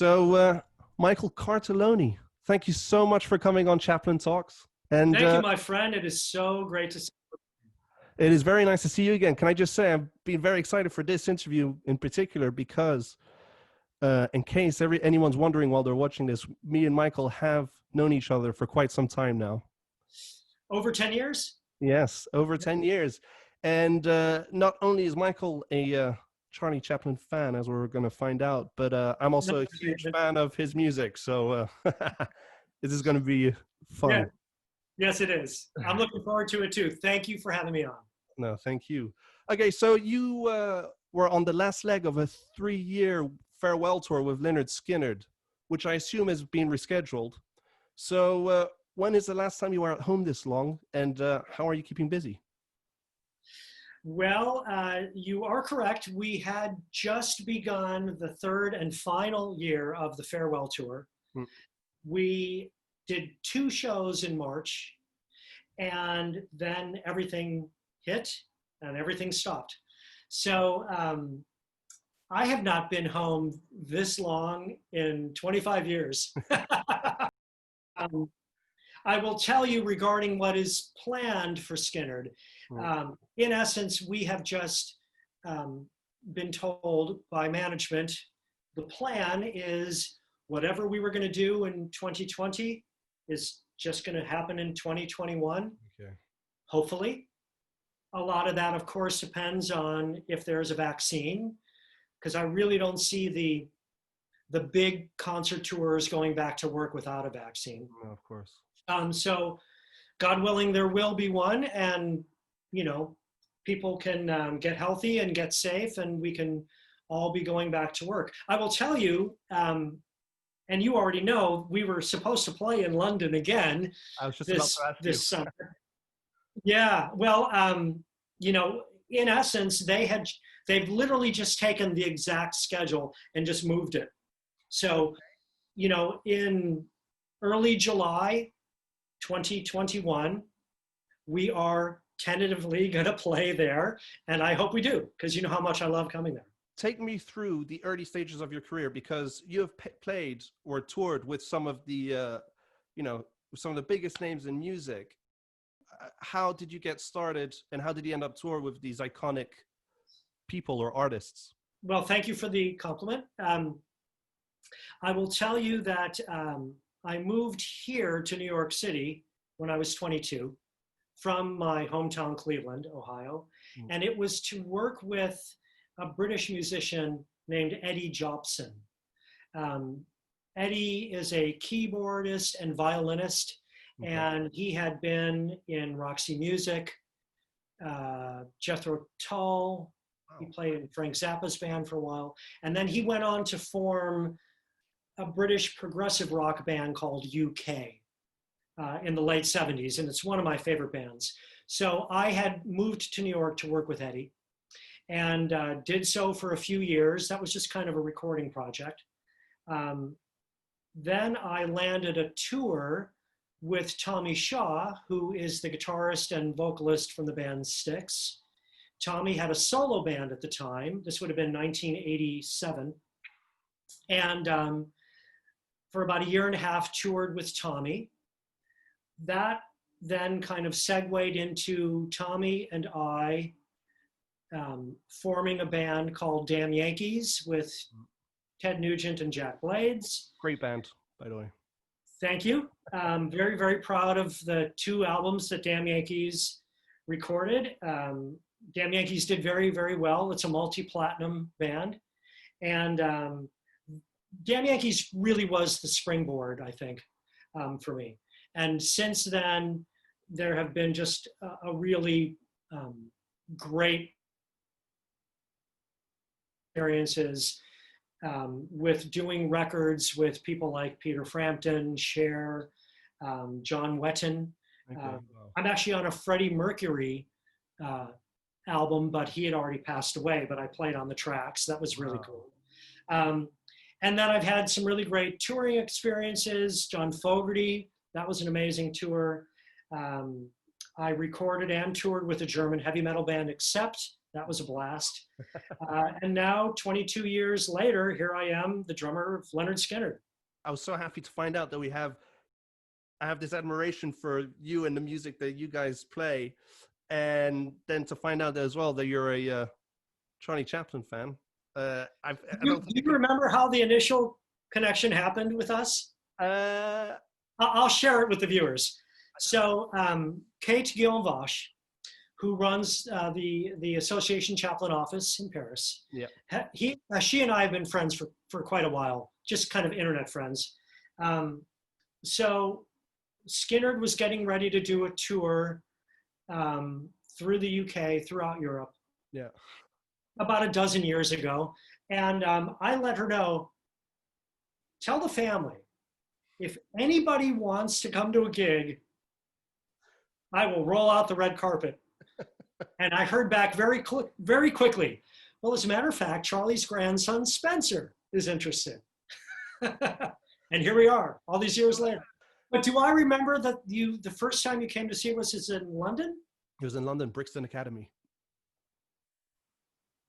So, Michael Cartellone, thank you so much for coming on Chaplin Talks. And Thank you, my friend. It is so great to see you. it is very nice to see you again. Can I just say I've been very excited for this interview in particular because in case anyone's wondering while they're watching this, me and Michael have known each other for quite some time now. Over 10 years? Yes, over 10 years. And not only is Michael a Charlie Chaplin fan, as we're going to find out, but I'm also a huge fan of his music. So this is going to be fun. Yeah. Yes, it is. I'm looking forward to it too. Thank you for having me on. No, thank you. Okay, so you were on the last leg of a 3-year farewell tour with Lynyrd Skynyrd, which I assume has been rescheduled. So when is the last time you were at home this long, and how are you keeping busy? Well, you are correct. We had just begun the third and final year of the farewell tour. We did 2 shows in March, and then everything hit and everything stopped. So I have not been home this long in 25 years. I will tell you regarding what is planned for Skynyrd. In essence, we have just been told by management, the plan is whatever we were going to do in 2020 is just going to happen in 2021, hopefully. A lot of that, of course, depends on if there's a vaccine, because I really don't see the big concert tours going back to work without a vaccine. No, of course. So God willing, there will be one, and, you know, people can get healthy and get safe, and we can all be going back to work. I will tell you, and you already know, we were supposed to play in London again this summer. Yeah, well, you know, in essence, they've literally just taken the exact schedule and just moved it. So, you know, in early July 2021, we are tentatively going to play there, and I hope we do, because you know how much I love coming there. Take me through the early stages of your career, because you have played or toured with some of the, you know, some of the biggest names in music. How did you get started, and how did you end up tour with these iconic people or artists? Well, thank you for the compliment. I will tell you that I moved here to New York City when I was 22 from my hometown, Cleveland, Ohio. And it was to work with a British musician named Eddie Jobson. Eddie is a keyboardist and violinist, and he had been in Roxy Music, Jethro Tull. He played in Frank Zappa's band for a while. And then he went on to form a British progressive rock band called UK in the late 70s. And it's one of my favorite bands. So I had moved to New York to work with Eddie, and did so for a few years. That was just kind of a recording project. Then I landed a tour with Tommy Shaw, who is the guitarist and vocalist from the band Styx. Tommy had a solo band at the time. This would have been 1987. And for about a year and a half, toured with Tommy. That then kind of segued into Tommy and I forming a band called Damn Yankees with Ted Nugent and Jack Blades. Great band, by the way. Thank you. Very, very proud of the 2 albums that Damn Yankees recorded. Damn Yankees did very, very well. It's a multi-platinum band. And Damn Yankees really was the springboard, I think, for me. And since then, there have been just a really great experiences with doing records with people like Peter Frampton, Cher, John Wetton. I'm actually on a Freddie Mercury album, but he had already passed away, but I played on the tracks. That was really cool. And then I've had some really great touring experiences. John Fogerty, that was an amazing tour. I recorded and toured with a German heavy metal band, Accept, That was a blast. And now, 22 years later, here I am, the drummer of Lynyrd Skynyrd. I was so happy to find out that I have this admiration for you and the music that you guys play, and then to find out as well that you're a Charlie Chaplin fan. Do you remember how the initial connection happened with us? I'll share it with the viewers. So Kate Guillenvache, who runs the Association Chaplin office in Paris, she and I have been friends for quite a while, just kind of internet friends. So Skynyrd was getting ready to do a tour through the UK, throughout Europe. Yeah. About a dozen years ago. And I let her know, tell the family, if anybody wants to come to a gig, I will roll out the red carpet. And I heard back very quickly. Well, as a matter of fact, Charlie's grandson, Spencer, is interested. And here we are, all these years later. But do I remember that the first time you came to see us is in London? It was in London, Brixton Academy.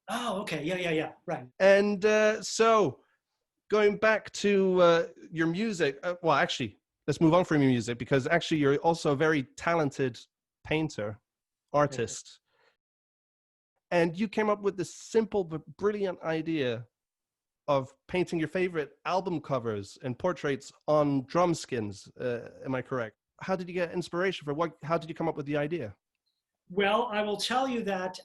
Oh, okay. Yeah. Right. And so going back to your music, well, actually, let's move on from your music, because actually you're also a very talented painter, artist. And you came up with this simple but brilliant idea of painting your favorite album covers and portraits on drum skins. Am I correct? How did you get inspiration for how did you come up with the idea? Well, I will tell you that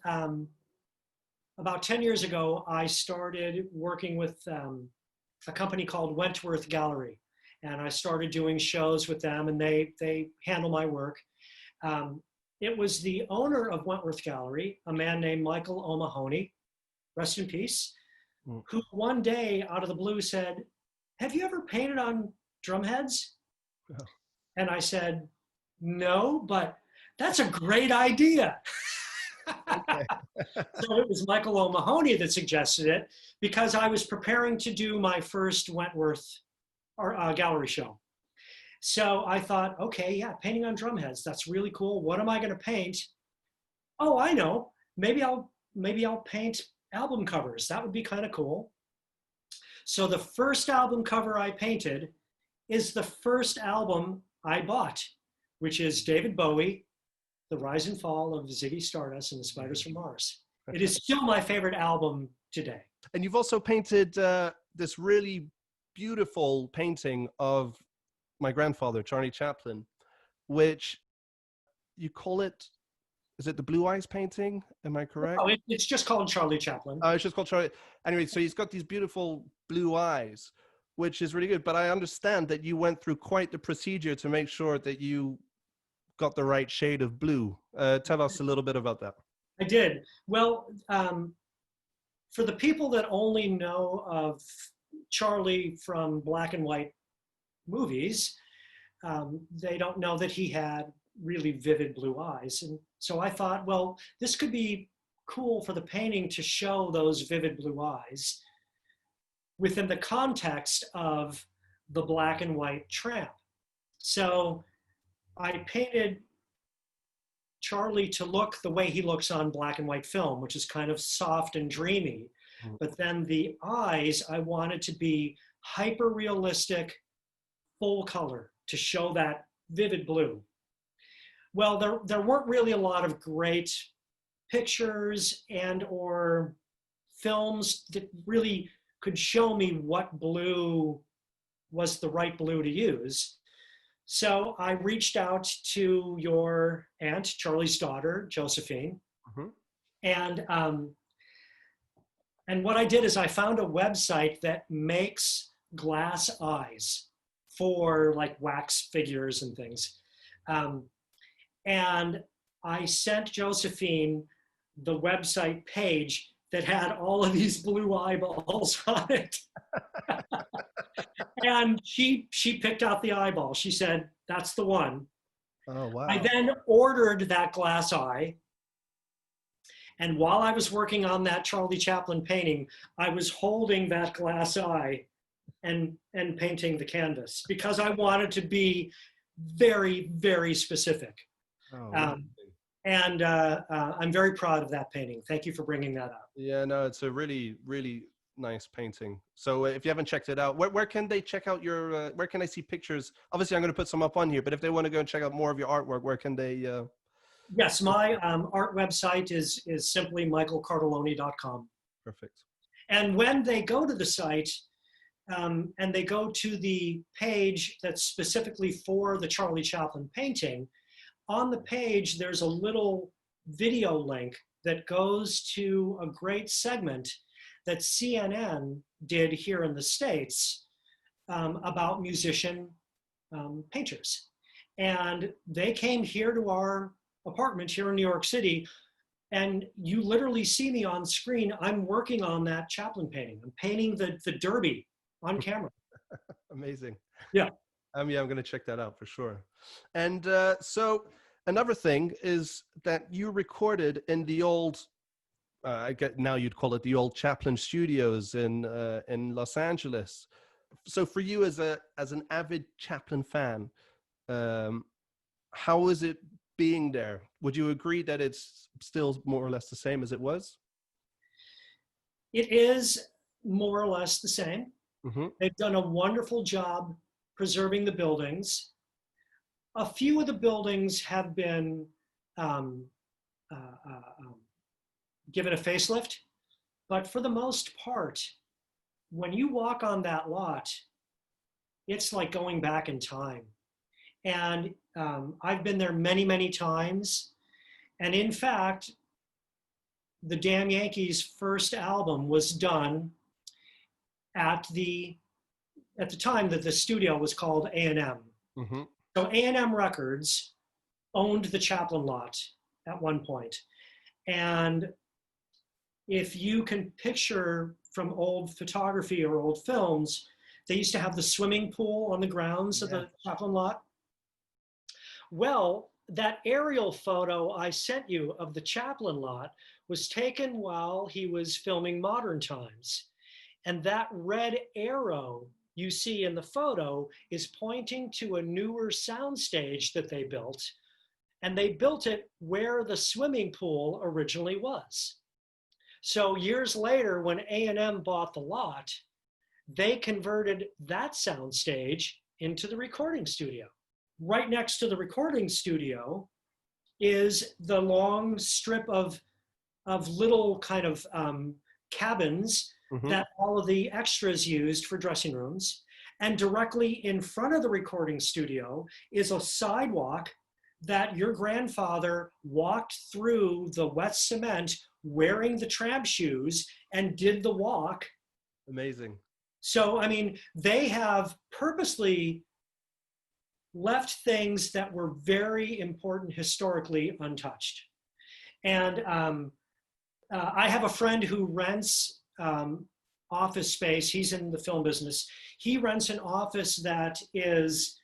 about 10 years ago, I started working with a company called Wentworth Gallery. And I started doing shows with them, and they handle my work. It was the owner of Wentworth Gallery, a man named Michael O'Mahony, rest in peace, who one day out of the blue said, "Have you ever painted on drum heads?" Oh. And I said, "No, but that's a great idea." Okay. So it was Michael O'Mahony that suggested it, because I was preparing to do my first Wentworth gallery show. So I thought, okay, yeah, painting on drum heads, that's really cool. What am I going to paint? Oh, I know. Maybe I'll paint album covers. That would be kind of cool. So the first album cover I painted is the first album I bought, which is David Bowie, The Rise and Fall of Ziggy Stardust and the Spiders from Mars. It is still my favorite album today. And you've also painted this really beautiful painting of my grandfather, Charlie Chaplin, which you call it, is it the Blue Eyes painting? Am I correct? Oh, it's just called Charlie Chaplin. Oh, it's just called Charlie. Anyway, so he's got these beautiful blue eyes, which is really good. But I understand that you went through quite the procedure to make sure that you got the right shade of blue. Tell us a little bit about that. I did. Well, for the people that only know of Charlie from black and white movies, they don't know that he had really vivid blue eyes. And so I thought, well, this could be cool for the painting to show those vivid blue eyes within the context of the black and white tramp. So I painted Charlie to look the way he looks on black and white film, which is kind of soft and dreamy. But then the eyes, I wanted to be hyper realistic, full color, to show that vivid blue. Well, there weren't really a lot of great pictures and or films that really could show me what blue was the right blue to use. So I reached out to your aunt, Charlie's daughter, Josephine. And what I did is I found a website that makes glass eyes for like wax figures and things. And I sent Josephine the website page that had all of these blue eyeballs on it. And she picked out the eyeball. She said, "That's the one." Oh, wow. I then ordered that glass eye. And while I was working on that Charlie Chaplin painting, I was holding that glass eye and painting the canvas, because I wanted to be very, very specific. Oh, And I'm very proud of that painting. Thank you for bringing that up. Yeah, no, it's a really, really nice painting. So if you haven't checked it out, where can they check out your, where can I see pictures? Obviously, I'm going to put some up on here, but if they want to go and check out more of your artwork, where can they? Yes, my art website is simply michaelcartellone.com. Perfect. And when they go to the site and they go to the page that's specifically for the Charlie Chaplin painting, on the page, there's a little video link that goes to a great segment that CNN did here in the States about musician painters. And they came here to our apartment here in New York City, and you literally see me on screen. I'm working on that Chaplin painting. I'm painting the Derby on camera. Amazing. Yeah. Yeah, I'm going to check that out for sure. And so another thing is that you recorded in the old, I get now you'd call it the old Chaplin Studios in Los Angeles. So for you as an avid Chaplin fan, how is it being there? Would you agree that it's still more or less the same as it was? It is more or less the same. Mm-hmm. They've done a wonderful job preserving the buildings. A few of the buildings have been given a facelift, but for the most part, when you walk on that lot, it's like going back in time. And I've been there many, many times. And in fact, the Damn Yankees' first album was done at the time that the studio was called A&M. Mm-hmm. So A&M Records owned the Chaplin lot at one point. And if you can picture from old photography or old films, they used to have the swimming pool on the grounds of the Chaplin lot. Well, that aerial photo I sent you of the Chaplin lot was taken while he was filming Modern Times. And that red arrow you see in the photo is pointing to a newer soundstage that they built. And they built it where the swimming pool originally was. So years later, when A&M bought the lot, they converted that soundstage into the recording studio. Right next to the recording studio is the long strip of little kind of cabins Mm-hmm. that all of the extras used for dressing rooms. And directly in front of the recording studio is a sidewalk that your grandfather walked through the wet cement wearing the tramp shoes and did the walk. Amazing. So, I mean, they have purposely left things that were very important historically untouched. And I have a friend who rents office space. He's in the film business. He rents an office that is,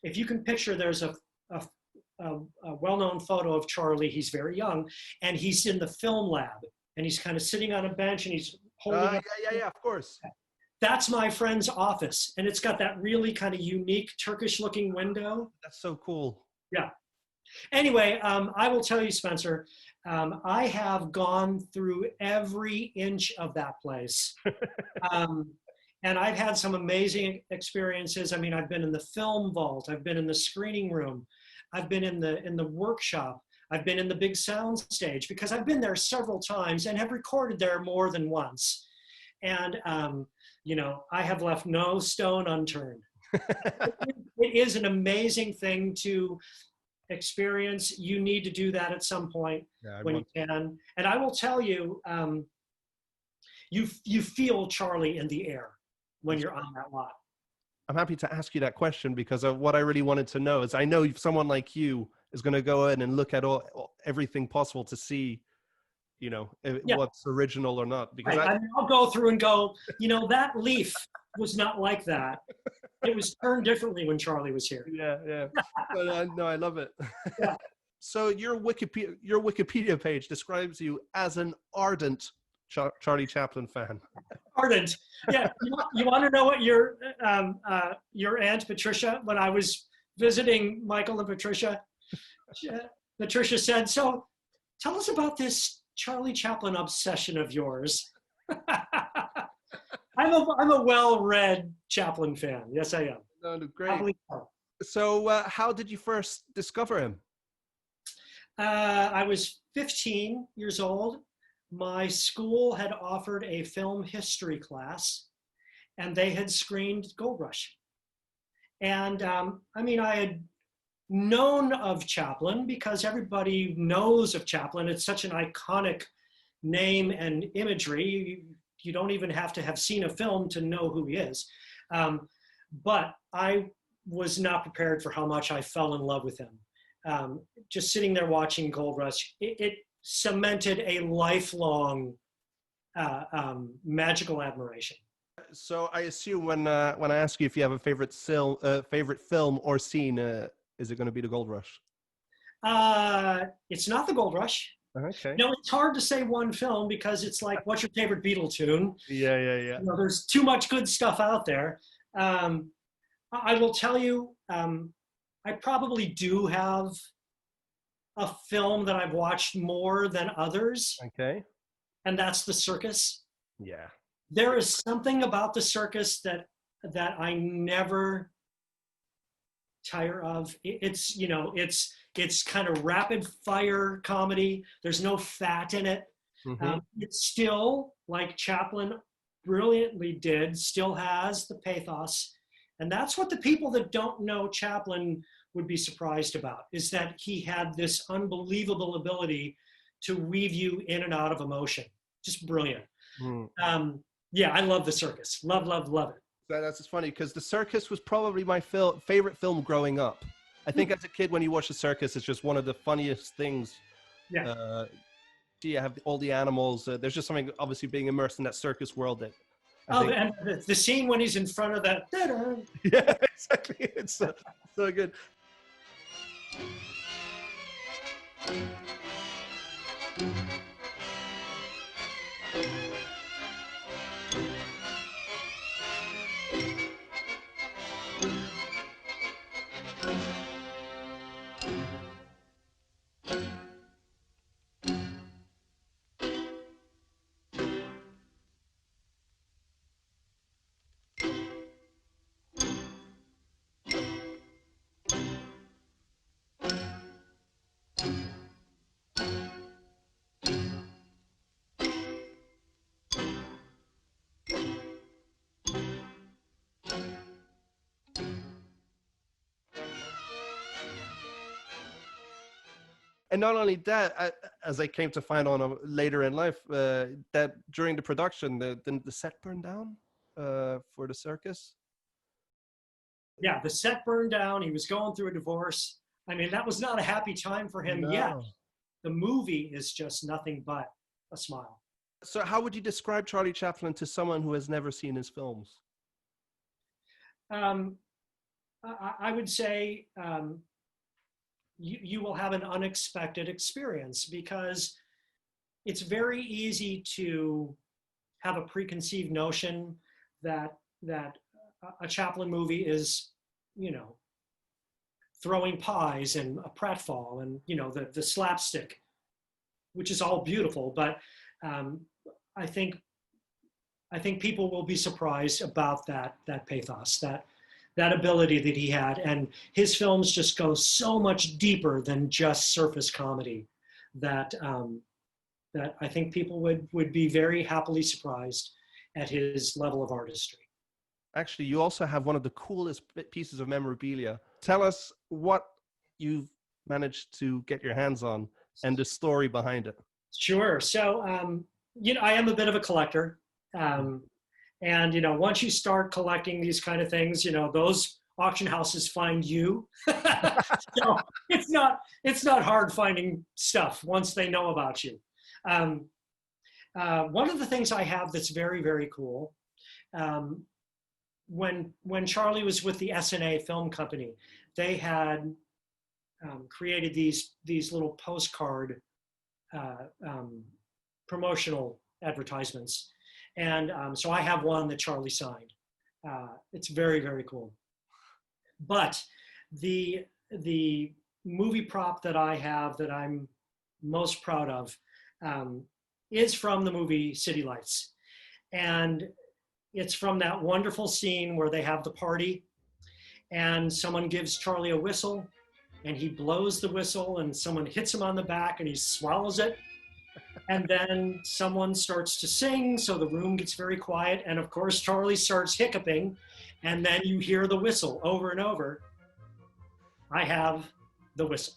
if you can picture, there's a well-known photo of Charlie. He's very young, and he's in the film lab, and he's kind of sitting on a bench, and he's holding. Yeah, of course. That's my friend's office, and it's got that really kind of unique Turkish-looking window. That's so cool. Yeah. Anyway, I will tell you, Spencer, I have gone through every inch of that place. And I've had some amazing experiences. I mean, I've been in the film vault. I've been in the screening room. I've been in the workshop. I've been in the big sound stage because I've been there several times and have recorded there more than once. And, you know, I have left no stone unturned. It is an amazing thing to experience. You need to do that at some point when you can. And I will tell you, you feel Charlie in the air when you're on that lot. I'm happy to ask you that question because of what I really wanted to know is I know if someone like you is going to go in and look at everything possible to see, you know, what's original or not. Because I'll go through and go, you know, that leaf was not like that. It was turned differently when Charlie was here. Yeah. But, no, I love it. Yeah. So your Wikipedia page describes you as an ardent Charlie Chaplin fan. Ardent. Yeah. You want to know what your Aunt Patricia, when I was visiting Michael and Patricia, Patricia said, so tell us about this Charlie Chaplin obsession of yours. I'm a well-read Chaplin fan. Yes, I am. No, no, great. So how did you first discover him? I was 15 years old. My school had offered a film history class, and they had screened Gold Rush. And I mean, I had known of Chaplin because everybody knows of Chaplin. It's such an iconic name and imagery. You don't even have to have seen a film to know who he is. But I was not prepared for how much I fell in love with him. Just sitting there watching Gold Rush, it cemented a lifelong magical admiration. So I assume when I ask you if you have a favorite film or scene, is it going to be the Gold Rush? It's not the Gold Rush. Okay. No, it's hard to say one film because it's like, what's your favorite Beatle tune? Yeah. You know, there's too much good stuff out there. I will tell you, I probably do have a film that I've watched more than others. Okay. And that's The Circus. Yeah. There is something about The Circus that I never tire of. It's, you know, it's kind of rapid fire comedy. There's no fat in it. Mm-hmm. It's still, like Chaplin brilliantly did, still has the pathos. And that's what the people that don't know Chaplin would be surprised about, is that he had this unbelievable ability to weave you in and out of emotion. Just brilliant. Yeah, I love The Circus. Love it. That's just funny because The Circus was probably my favorite film growing up. I think as a kid, when you watch The Circus, it's just one of the funniest things. Yeah. You have all the animals. There's just something, obviously, being immersed in that circus world that. And the scene when he's in front of that. Yeah, exactly. It's so good. And not only that, as I came to find out later in life, that during the production, the set burned down for The Circus. Yeah, the set burned down. He was going through a divorce. I mean, that was not a happy time for him yet. The movie is just nothing but a smile. So how would you describe Charlie Chaplin to someone who has never seen his films? I would say you will have an unexpected experience because it's very easy to have a preconceived notion that a Chaplin movie is, you know, throwing pies and a pratfall and, you know, the slapstick, which is all beautiful. But I think people will be surprised about that pathos, that ability that he had. And his films just go so much deeper than just surface comedy that I think people would be very happily surprised at his level of artistry. Actually, you also have one of the coolest pieces of memorabilia. Tell us what you've managed to get your hands on and the story behind it. Sure. So, you know, I am a bit of a collector. And, you know, once you start collecting these kind of things, you know, those auction houses find you. So it's not hard finding stuff once they know about you. One of the things I have that's very, very cool, when Charlie was with the SNA Film Company, they had created these little postcard promotional advertisements. And so I have one that Charlie signed. It's very, very cool. But the movie prop that I have that I'm most proud of is from the movie City Lights. And it's from that wonderful scene where they have the party and someone gives Charlie a whistle and he blows the whistle and someone hits him on the back and he swallows it. And then someone starts to sing, so the room gets very quiet. And of course, Charlie starts hiccuping, and then you hear the whistle over and over. I have the whistle.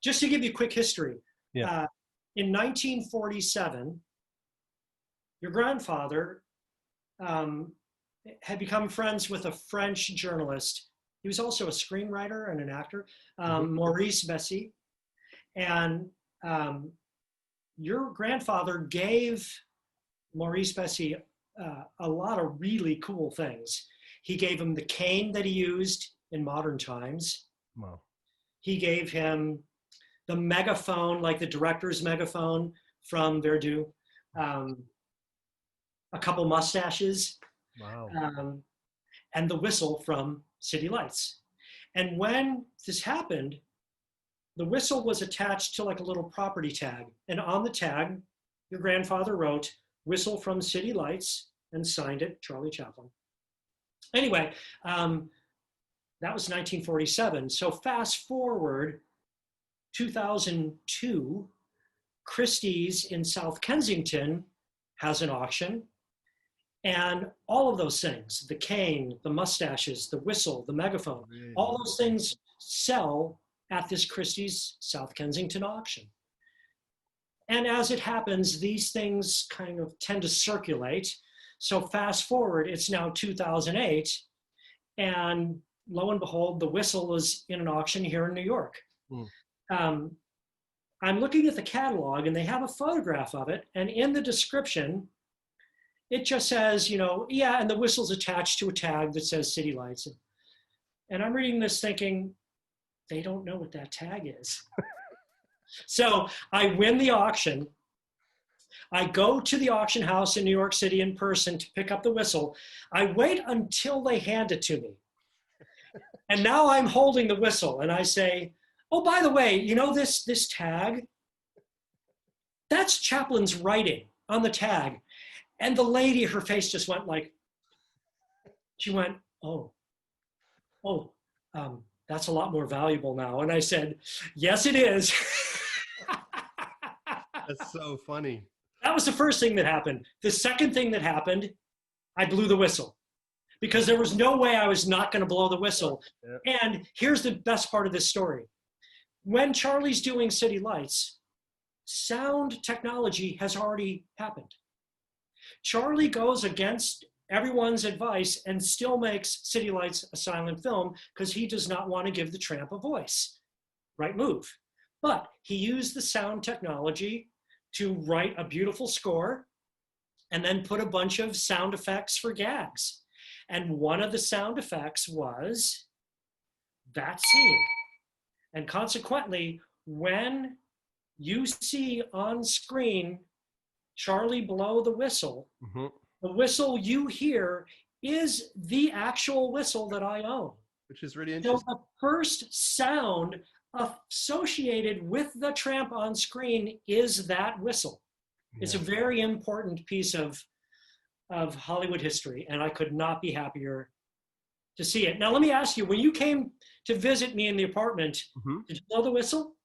Just to give you a quick history, in 1947, your grandfather had become friends with a French journalist. He was also a screenwriter and an actor, Maurice Bessy. And your grandfather gave Maurice Bessy a lot of really cool things. He gave him the cane that he used in modern times. Wow. He gave him the megaphone, like the director's megaphone from Verdu, a couple mustaches, wow. And the whistle from City Lights. And when this happened, the whistle was attached to like a little property tag. And on the tag, your grandfather wrote, "Whistle from City Lights," and signed it, Charlie Chaplin. Anyway, that was 1947. So fast forward, 2002, Christie's in South Kensington has an auction, and all of those things, the cane, the mustaches, the whistle, the megaphone, all those things sell at this Christie's South Kensington auction. And as it happens, these things kind of tend to circulate. So fast forward, it's now 2008, and lo and behold, the whistle is in an auction here in New York. I'm looking at the catalog and they have a photograph of it, and in the description, it just says, yeah, and the whistle's attached to a tag that says City Lights. And I'm reading this thinking, they don't know what that tag is. So I win the auction. I go to the auction house in New York City in person to pick up the whistle. I wait until they hand it to me. And now I'm holding the whistle and I say, oh, by the way, this tag? That's Chaplin's writing on the tag. And the lady, her face just went like, she went, that's a lot more valuable now. And I said, yes, it is. That's so funny. That was the first thing that happened. The second thing that happened, I blew the whistle because there was no way I was not going to blow the whistle. Yeah. And here's the best part of this story. When Charlie's doing City Lights, sound technology has already happened. Charlie goes against everyone's advice and still makes City Lights a silent film because he does not want to give the tramp a voice. Right move. But he used the sound technology to write a beautiful score and then put a bunch of sound effects for gags. And one of the sound effects was that scene. And consequently, when you see on screen Charlie, blow the whistle. Mm-hmm. The whistle you hear is the actual whistle that I own. Which is really So interesting. the first sound associated with the tramp on screen is that whistle. It's a very important piece of Hollywood history, and I could not be happier to see it. Now, let me ask you, when you came to visit me in the apartment, Mm-hmm. did you blow the whistle?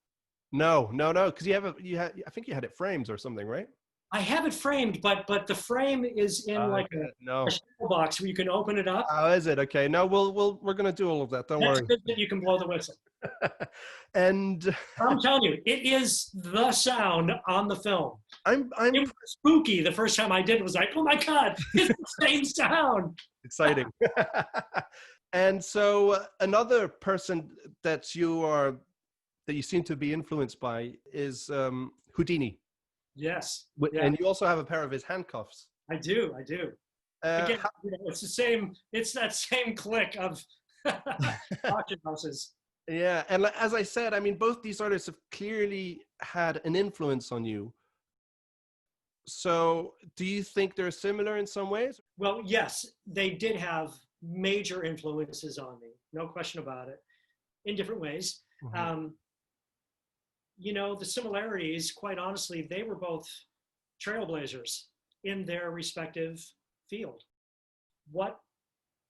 No, because I think you had it framed or something, right? I have it framed, but the frame is in like no. a shell box where you can open it up. Oh, is it? Okay. No, we're gonna do all of that. Don't Next worry. visit, you can blow the whistle. And I'm telling you, it is the sound on the film. I'm It was spooky the first time I did it. It was like, oh my God, it's the same sound. exciting. And so another person that you seem to be influenced by is Houdini. Yes. And you also have a pair of his handcuffs. I do. Again, it's that same clique of auction houses. Yeah, and as I said, I mean, both these artists have clearly had an influence on you. So do you think they're similar in some ways? Well, yes, they did have major influences on me, no question about it, in different ways. Mm-hmm. The similarities, quite honestly, they were both trailblazers in their respective field. What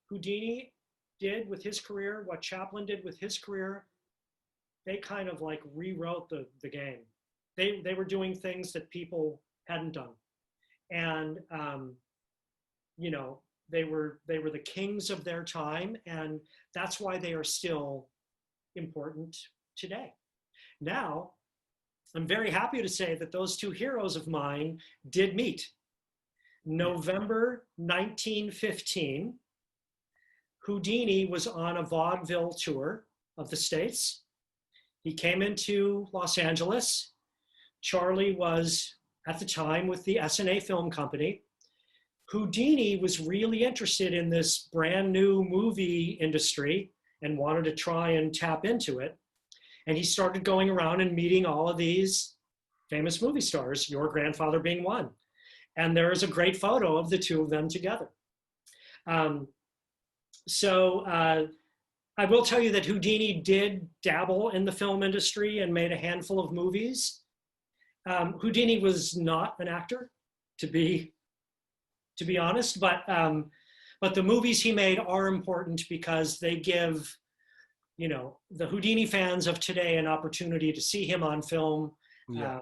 Houdini did with his career, what Chaplin did with his career, they kind of like rewrote the game. They were doing things that people hadn't done. And, they were the kings of their time, and that's why they are still important today. Now, I'm very happy to say that those two heroes of mine did meet. November 1915, Houdini was on a vaudeville tour of the States. He came into Los Angeles. Charlie was, at the time, with the S&A Film Company. Houdini was really interested in this brand new movie industry and wanted to try and tap into it. And he started going around and meeting all of these famous movie stars, your grandfather being one. And there is a great photo of the two of them together. So I will tell you that Houdini did dabble in the film industry and made a handful of movies. Houdini was not an actor, to be honest, but the movies he made are important because they give, the Houdini fans of today an opportunity to see him on film. Yeah.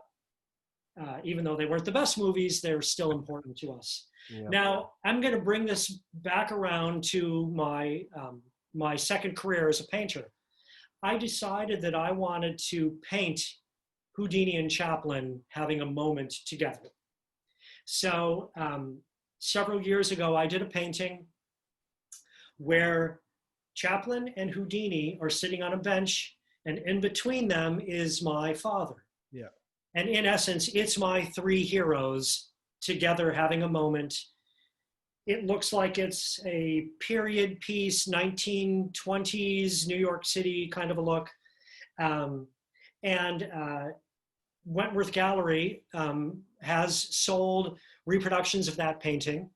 Even though they weren't the best movies, they're still important to us. Yeah. Now, I'm going to bring this back around to my second career as a painter. I decided that I wanted to paint Houdini and Chaplin having a moment together. So several years ago, I did a painting where Chaplin and Houdini are sitting on a bench, and in between them is my father. Yeah. And in essence, it's my three heroes together having a moment. It looks like it's a period piece, 1920s New York City kind of a look. Wentworth Gallery has sold reproductions of that painting.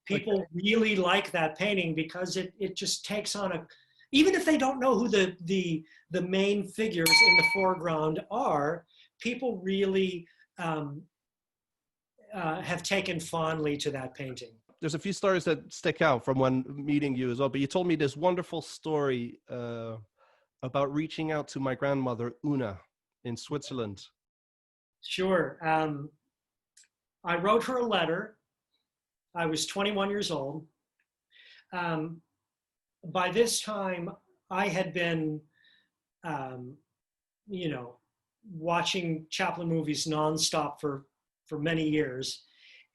People really like that painting because it just takes on even if they don't know who the main figures in the foreground are, people really have taken fondly to that painting. There's a few stories that stick out from when meeting you as well, but you told me this wonderful story about reaching out to my grandmother, Una, in Switzerland. Sure. I wrote her a letter. I was 21 years old. By this time, I had been, watching Chaplin movies nonstop for many years.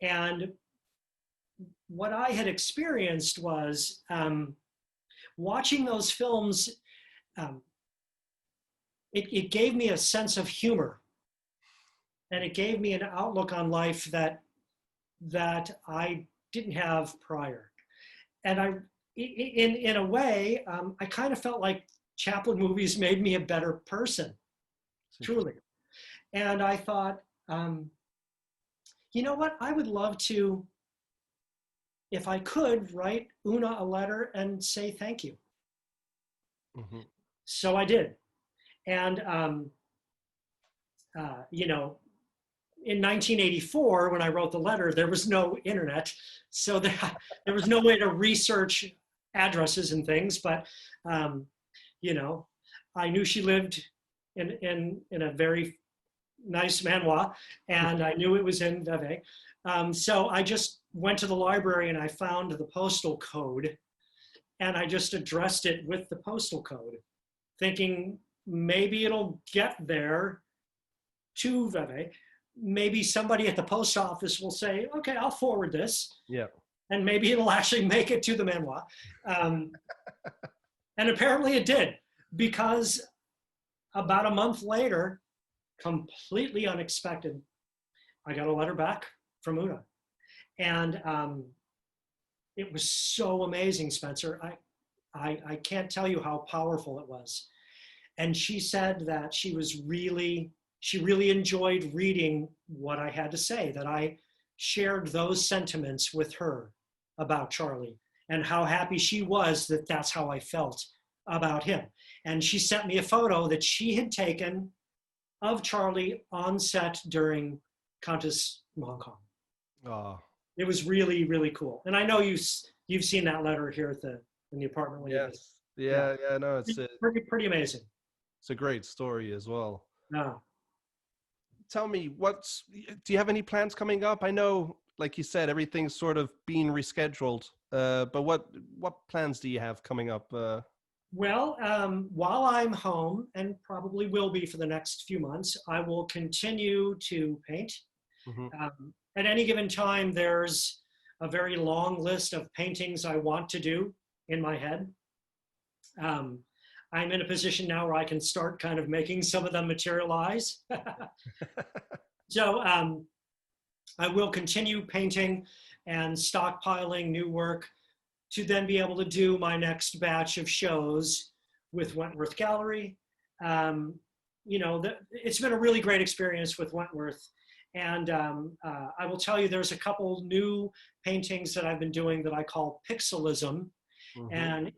And what I had experienced was watching those films, it gave me a sense of humor. And it gave me an outlook on life that I didn't have prior. And in a way, I kind of felt like Chaplin movies made me a better person, truly. And I thought, you know what? I would love to, if I could, write Una a letter and say thank you. Mm-hmm. So I did. And, you know, in 1984, when I wrote the letter, there was no internet. So there was no way to research addresses and things. But, you know, I knew she lived in a very nice manoir, and I knew it was in Vevey. So I just went to the library and I found the postal code, and I just addressed it with the postal code, thinking maybe it'll get there to Vevey. Maybe somebody at the post office will say, okay, I'll forward this. Yeah. And maybe it'll actually make it to the manoir. And apparently it did, because about a month later, completely unexpected, I got a letter back from Una. And it was so amazing, Spencer. I can't tell you how powerful it was. And she said that she really enjoyed reading what I had to say, that I shared those sentiments with her about Charlie and how happy she was that that's how I felt about him. And she sent me a photo that she had taken of Charlie on set during Countess in Hong Kong. Oh. It was really, really cool. And I know you've seen that letter here in the apartment. When Yes. Yeah. No, it's pretty amazing. It's a great story as well. No. Tell me, do you have any plans coming up? I know, like you said, everything's sort of being rescheduled. But what plans do you have coming up? Well, while I'm home, and probably will be for the next few months, I will continue to paint. Mm-hmm. At any given time, there's a very long list of paintings I want to do in my head. I'm in a position now where I can start kind of making some of them materialize. So I will continue painting and stockpiling new work to then be able to do my next batch of shows with Wentworth Gallery. You know, it's been a really great experience with Wentworth. And I will tell you, there's a couple new paintings that I've been doing that I call pixelism. Mm-hmm. And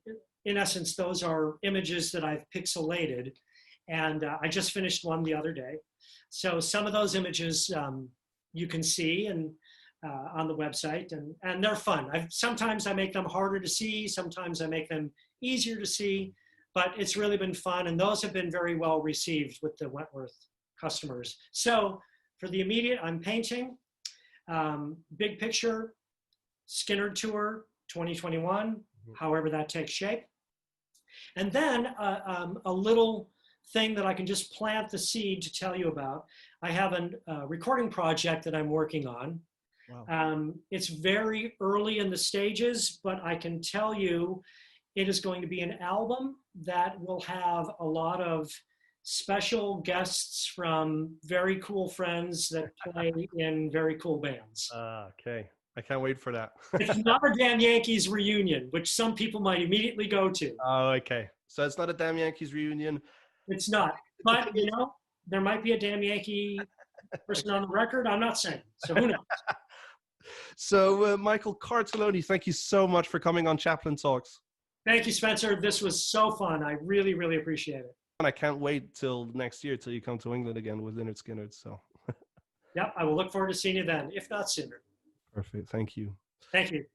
in essence, those are images that I've pixelated. And I just finished one the other day. So some of those images you can see on the website, and they're fun. Sometimes I make them harder to see, sometimes I make them easier to see, but it's really been fun, and those have been very well received with the Wentworth customers. So for the immediate, I'm painting. Big picture, Skynyrd Tour 2021, however that takes shape. And then a little thing that I can just plant the seed to tell you about. I have a recording project that I'm working on. Wow. It's very early in the stages, but I can tell you it is going to be an album that will have a lot of special guests from very cool friends that play in very cool bands. Okay. I can't wait for that. It's not a Damn Yankees reunion, which some people might immediately go to. Oh, okay. So it's not a Damn Yankees reunion. It's not. But, you know, there might be a Damn Yankee person on the record. I'm not saying. So who knows? So, Michael Cartellone, thank you so much for coming on Chaplin Talks. Thank you, Spencer. This was so fun. I really, really appreciate it. And I can't wait till next year, till you come to England again with Lynyrd Skynyrd. So. Yep, I will look forward to seeing you then, if not sooner. Perfect. Thank you. Thank you.